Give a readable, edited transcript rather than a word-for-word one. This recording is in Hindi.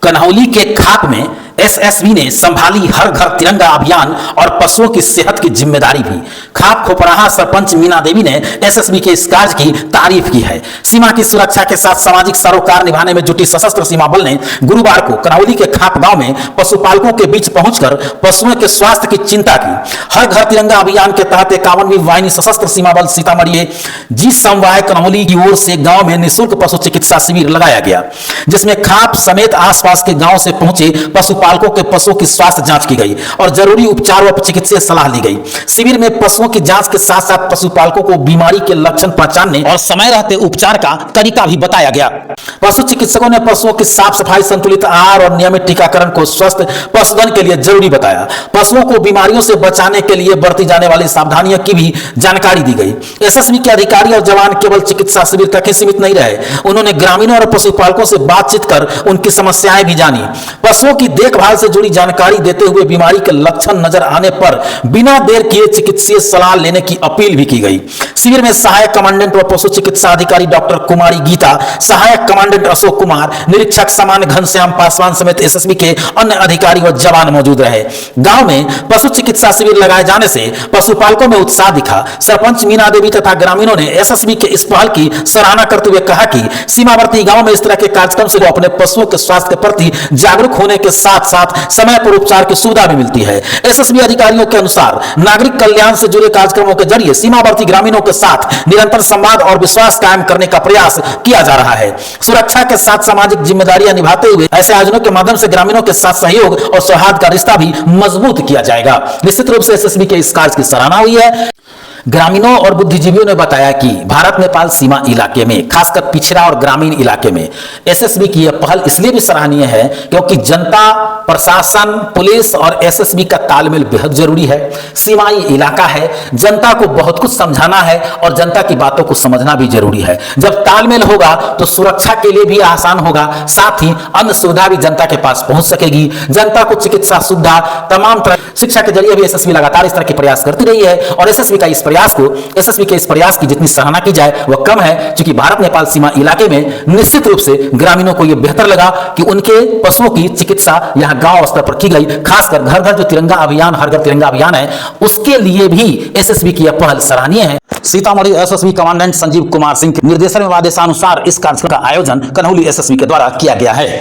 कन्हौली के खाप में एसएसबी ने संभाली हर घर तिरंगा अभियान और पशुओं की सेहत की जिम्मेदारी भी। खाप खोपराहा सरपंच मीना देवी ने एसएसबी के इस कार्य की तारीफ की है। सीमा की सुरक्षा के साथ सामाजिक सरोकार निभाने में जुटी सशस्त्र सीमा बल ने गुरुवार को कन्हौली के खाप गांव में पशुपालकों के बीच पहुंचकर पशुओं के स्वास्थ्य की चिंता की। हर घर तिरंगा अभियान के तहत 51वीं वाहिनी सशस्त्र सीमा बल सीतामढ़ी जी समवाय कन्हौली की ओर से गांव में निःशुल्क पशु चिकित्सा शिविर लगाया गया, जिसमें खाप समेत आसपास के गांव से पहुंचे पशुपालकों के पशुओं की स्वास्थ्य जांच की गई और जरूरी उपचार व चिकित्सीय सलाह ली गई। शिविर में पशुओं की जांच के साथ साथ पशुपालकों को बीमारी के लक्षण पहचानने और समय रहते उपचार का तरीका भी बताया गया। पशु चिकित्सकों ने पशुओं की साफ सफाई, संतुलित आहार और नियमित टीकाकरण को स्वस्थ पशुधन के लिए जरूरी बताया। पशुओं को बीमारियों से बचाने के लिए बरती जाने वाली सावधानियों की भी जानकारी दी गई। एसएसबी के अधिकारी और जवान केवल चिकित्सा शिविर तक ही सीमित नहीं रहे, उन्होंने ग्रामीणों और पशुपालकों से बातचीत कर उनकी समस्याएं भी जानी। पशुओं की देखभाल से जुड़ी जानकारी देते हुए बीमारी के लक्षण नजर आने पर बिना देर किए चिकित्सीय सलाह लेने की अपील भी की गई। शिविर में सहायक कमांडेंट व पशु चिकित्सा अधिकारी डॉक्टर कुमारी गीता, सहायक कमांडेंट अशोक कुमार, निरीक्षक सामान्य घनश्याम पासवान समेत एसएसबी के अन्य अधिकारी व जवान मौजूद रहे। गांव में पशु चिकित्सा शिविर लगाए जाने से पशुपालकों में उत्साह दिखा। सरपंच मीना देवी तथा ग्रामीणों ने एसएसबी के इस पहल की सराहना करते हुए कहा कि सीमावर्ती गांव में इस तरह के कार्यक्रम से वो अपने पशुओं के स्वास्थ्य के प्रति जागरूक होने के साथ साथ समय पर उपचार की सुविधा भी मिलती है। एसएसबी अधिकारियों के अनुसार नागरिक कल्याण से जुड़े कार्यक्रमों के जरिए सीमावर्ती ग्रामीणों के साथ निरंतर संवाद और विश्वास कायम करने का प्रयास किया जा रहा है। सुरक्षा के साथ सामाजिक जिम्मेदारियां निभाते हुए ऐसे आयोजनों के माध्यम से ग्रामीणों के साथ सहयोग और सौहार्द का रिश्ता भी मजबूत किया जाएगा। निश्चित रूप से एसएसबी के इस कार्य की सराहना हुई है। ग्रामीणों और बुद्धिजीवियों ने बताया कि भारत नेपाल सीमा इलाके में, खासकर पिछड़ा और ग्रामीण इलाके में एसएसबी की यह पहल इसलिए भी सराहनीय है क्योंकि जनता, प्रशासन, पुलिस और एसएसबी का तालमेल बेहद जरूरी है। सीमाई इलाका है, जनता को बहुत कुछ समझाना है और जनता की बातों को समझना भी जरूरी है। जब तालमेल होगा तो सुरक्षा के लिए भी आसान होगा, साथ ही अन्य सुविधा भी जनता के पास पहुंच सकेगी। जनता को चिकित्सा सुविधा, तमाम तरह शिक्षा के जरिए भी एसएसबी लगातार इस तरह के प्रयास करती रही है और एसएसबी के इस प्रयास की जितनी सराहना की जाए वह कम है, क्योंकि भारत नेपाल सीमा इलाके में निश्चित रूप से ग्रामीणों को यह बेहतर लगा कि उनके पशुओं की चिकित्सा यहां गांव स्तर पर की गई। खासकर घर घर जो तिरंगा अभियान, हर घर तिरंगा अभियान है, उसके लिए भी एसएसबी की यह पहल सराहनीय है। सीतामढ़ी एसएसबी कमांडेंट संजीव कुमार सिंह के निर्देशन एवं आदेशानुसार इस कार्यक्रम का आयोजन कन्हौली एसएसबी के द्वारा किया गया है।